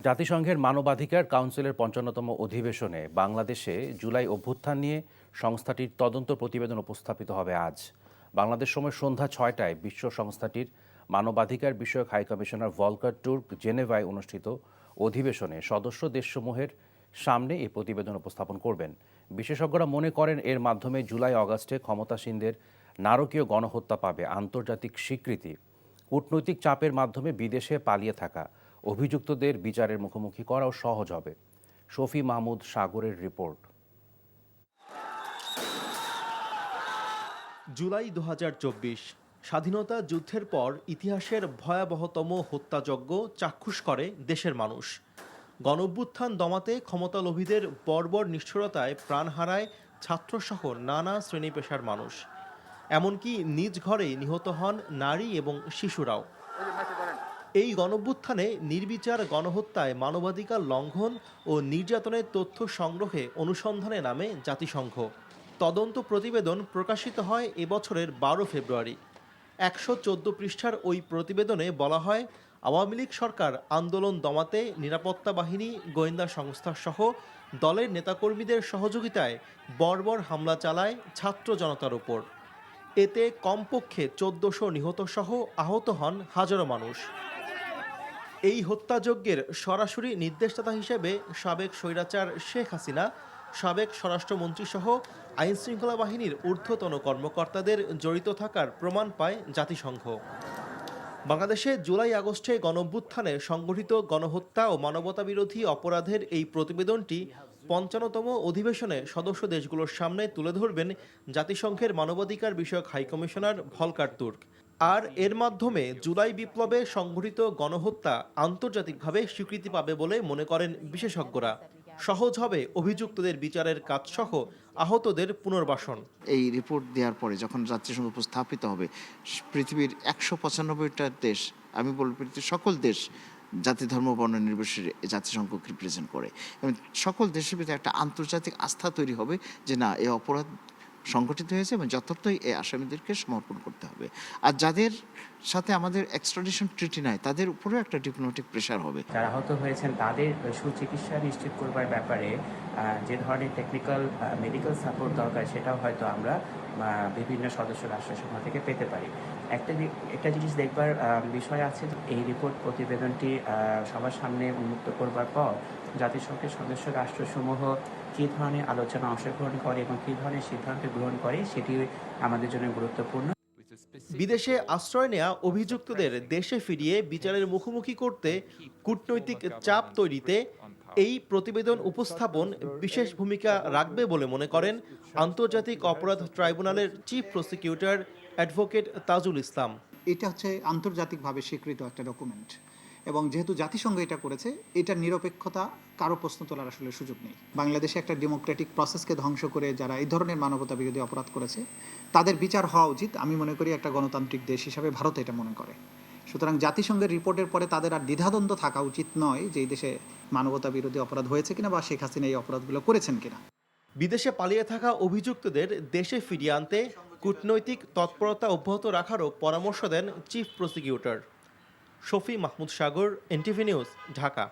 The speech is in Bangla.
জাতিসংঘের মানবাধিকার কাউন্সিলের ৫৫তম অধিবেশনে বাংলাদেশে জুলাই অভ্যুত্থান নিয়ে সংস্থাটির তদন্ত প্রতিবেদন উপস্থাপিত হবে আজ। বাংলাদেশ সময় সন্ধ্যা ৬টায় বিশ্ব সংস্থাটির মানবাধিকার বিষয়ক হাইকমিশনার ভলকার টুর্ক জেনেভায় অনুষ্ঠিত অধিবেশনে সদস্য দেশসমূহের সামনে এই প্রতিবেদন উপস্থাপন করবেন। বিশেষজ্ঞরা মনে করেন এর মাধ্যমে জুলাই আগস্টে ক্ষমতাসীনদের নারকীয় গণহত্যা পাবে আন্তর্জাতিক স্বীকৃতি। কূটনৈতিক চাপের মাধ্যমে বিদেশে পালিয়ে থাকা অভিযুক্তদের বিচারের মুখোমুখি করাও সহজ হবে। শফি মাহমুদ সাগরের রিপোর্ট। জুলাই ২০২৪ স্বাধীনতা যুদ্ধের পর ইতিহাসের ভয়াবহতম হত্যাযজ্ঞ চাক্ষুষ করে দেশের মানুষ। গণঅভ্যুত্থান দমাতে ক্ষমতালোভীদের বর্বর নিষ্ঠুরতায় প্রাণ হারায় ছাত্রসহ নানা শ্রেণী পেশার মানুষ। এমনকি নিজ ঘরেই নিহত হন নারী এবং শিশুরাও। এই গণঅভ্যুত্থানে নির্বিচার গণহত্যায় মানবাধিকার লঙ্ঘন ও নির্যাতনের তথ্য সংগ্রহে অনুসন্ধানে নামে জাতিসংঘ। তদন্ত প্রতিবেদন প্রকাশিত হয় এবছরের ১২ ফেব্রুয়ারি। ১১৪ পৃষ্ঠার ওই প্রতিবেদনে বলা হয়, আওয়ামী লীগ সরকার আন্দোলন দমাতে নিরাপত্তা বাহিনী, গোয়েন্দা সংস্থা সহ দলের নেতাকর্মীদের সহযোগিতায় বর্বর হামলা চালায় ছাত্র জনতার উপর। এতে কমপক্ষে ১৪০০ নিহত সহ আহত হন হাজারো মানুষ। এই হত্যাযজ্ঞের সরাসরি নির্দেশদাতা হিসেবে সাবেক স্বৈরাচার শেখ হাসিনা, সাবেক স্বরাষ্ট্রমন্ত্রী সহ আইনশৃঙ্খলা বাহিনীর ঊর্ধ্বতন কর্মকর্তাদের জড়িত থাকার প্রমাণ পায় জাতিসংঘ। বাংলাদেশে জুলাই আগস্টে গণঅভ্যুত্থানে সংগঠিত গণহত্যা ও মানবতাবিরোধী অপরাধের এই প্রতিবেদনটি ৫৫তম অধিবেশনে সদস্য দেশগুলোর সামনে তুলে ধরবেন জাতিসংঘের মানবাধিকার বিষয়ক হাইকমিশনার ভলকার তুর্ক। আর এর মাধ্যমে জুলাই বিপ্লবে সংঘটিত গণহত্যা আন্তর্জাতিকভাবে স্বীকৃতি পাবে বলে মনে করেন বিশেষজ্ঞরা। সহজ হবে অভিযুক্তদের বিচারের কাজসহ আহতদের পুনর্বাসন। এই রিপোর্ট দেওয়ার পরে যখন জাতিসংঘ উপস্থাপিত হবে, পৃথিবীর ১৯৫টা দেশ, আমি বলব পৃথিবীর সকল দেশ জাতি ধর্ম বর্ণ নির্বিশেষে জাতিসংঘকে রিপ্রেজেন্ট করে, এবং সকল দেশের ভিতরে একটা আন্তর্জাতিক আস্থা তৈরি হবে যে না, এই অপরাধ সংগঠিত হয়েছে এবং যথার্থই এই আসামিদেরকে সমর্পণ করতে হবে। আর যাদের সাথে আমাদের এক্সট্রাডিশন ট্রিটি নাই, তাদের উপরেও একটা ডিপ্লোম্যাটিক প্রেশার হবে। যারা আহত হয়েছেন তাদের সুচিকিৎসা নিশ্চিত করবার ব্যাপারে যে ধরনের টেকনিক্যাল মেডিকেল সাপোর্ট দরকার, সেটাও হয়তো আমরা বিভিন্ন সদস্য রাষ্ট্রসমূহ থেকে পেতে পারি। একটা জিনিস দেখবার বিষয় আছে, এই রিপোর্ট প্রতিবেদনটি সবার সামনে উন্মুক্ত করবার পর জাতিসংঘের সদস্য রাষ্ট্রসমূহ কী ধরনের আলোচনা অংশগ্রহণ করে এবং কী ধরনের সিদ্ধান্ত গ্রহণ করে, সেটি আমাদের জন্য গুরুত্বপূর্ণ। বিদেশে আশ্রয় নেয়া অভিযুক্তদের দেশে ফিরিয়ে বিচারের মুখোমুখি করতে কূটনৈতিক চাপ তৈরিতে এই প্রতিবেদন উপস্থাপন বিশেষ ভূমিকা রাখবে বলে মনে করেন আন্তর্জাতিক অপরাধ ট্রাইব্যুনালের chief prosecutor advocate Tajul Islam. এটা হচ্ছে আন্তর্জাতিকভাবে স্বীকৃত একটা ডকুমেন্ট, এবং যেহেতু জাতিসংঘ এটা করেছে, এটার নিরপেক্ষতা কারো প্রশ্ন তোলার আসলে সুযোগ নেই। বাংলাদেশে একটা ডেমোক্রেটিক প্রসেসকে ধ্বংস করে যারা এই ধরনের মানবতা বিরোধী অপরাধ করেছে তাদের বিচার হওয়া উচিত। আমি মনে করি একটা গণতান্ত্রিক দেশ হিসাবে ভারত এটা মনে করে। সুতরাং জাতিসংঘের রিপোর্টের পরে তাদের আর দ্বিধাদ্বন্দ্ব থাকা উচিত নয় যে এই দেশে মানবতা বিরোধী অপরাধ হয়েছে কিনা বা শেখ হাসিনা এই অপরাধগুলো করেছেন কিনা। বিদেশে পালিয়ে থাকা অভিযুক্তদের দেশে ফিরিয়ে আনতে কূটনৈতিক তৎপরতা অব্যাহত রাখারও পরামর্শ দেন চিফ প্রসিকিউটর। শফি মাহমুদ সাগর, এনটিভি নিউজ, ঢাকা।